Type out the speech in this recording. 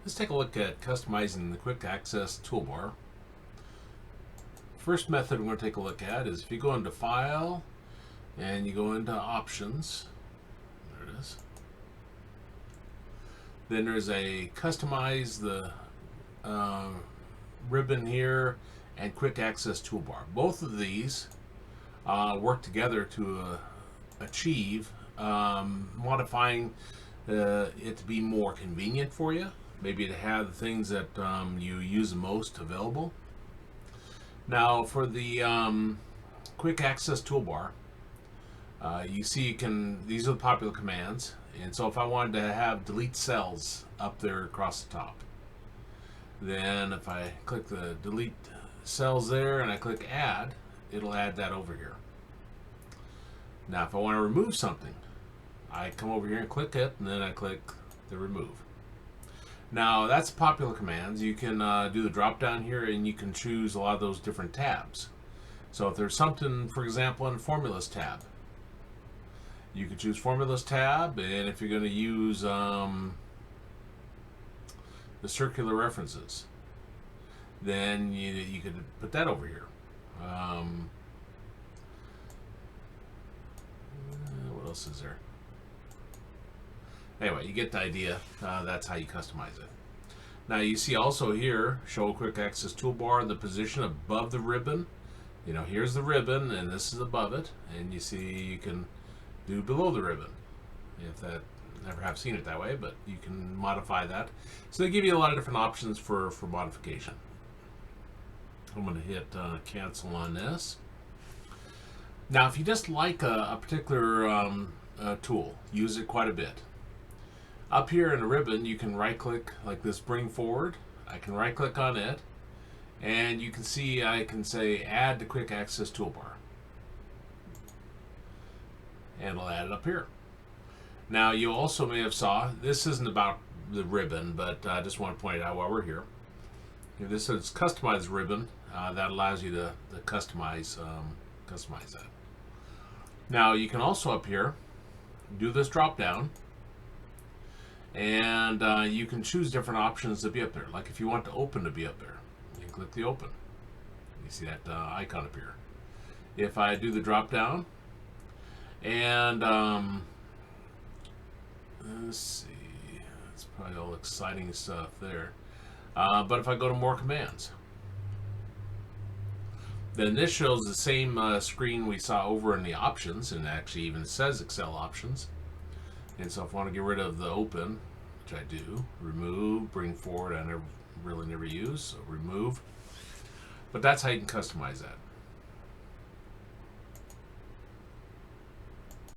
Let's take a look at customizing the quick access toolbar. First method we're going to take a look at is if you go into File and you go into Options. There it is. Then there's a Customize the ribbon here and Quick Access Toolbar. Both of these work together to achieve modifying it to be more convenient for you. Maybe to have the things that you use the most available. Now for the Quick Access Toolbar, you see these are the popular commands. And so if I wanted to have delete cells up there across the top, then if I click the delete cells there and I click add, it'll add that over here. Now if I want to remove something, I come over here and click it, and then I click the remove. Now that's popular commands. You can do the drop down here and you can choose a lot of those different tabs. So if there's something, for example, in the formulas tab, you can choose formulas tab, and if you're going to use the circular references, then you could put that over here. What else is there? Anyway, you get the idea. That's how you customize it. Now you see also here, show quick access toolbar in the position above the ribbon. You know, here's the ribbon and this is above it, and you see you can do below the ribbon. If that, never have seen it that way, but you can modify that. So they give you a lot of different options for modification. I'm going to hit cancel on this. Now if you just like a particular tool, use it quite a bit. Up here in the ribbon, you can right click like this, bring forward. I can right click on it, and you can see I can say add to quick access toolbar, and it'll add it up here. Now you also may have saw, this isn't about the ribbon, but I just want to point it out while we're here. This is customize ribbon. That allows you to customize that. Now you can also up here do this drop down, and you can choose different options to be up there. Like if you want to open to be up there, you can click the open. You see that icon appear. If I do the drop down, and let's see, it's probably all exciting stuff there. But if I go to more commands, then this shows the same screen we saw over in the options, and actually even says Excel options. And so if I want to get rid of the open, which I do, remove, bring forward, I really never use, so remove. But that's how you can customize that.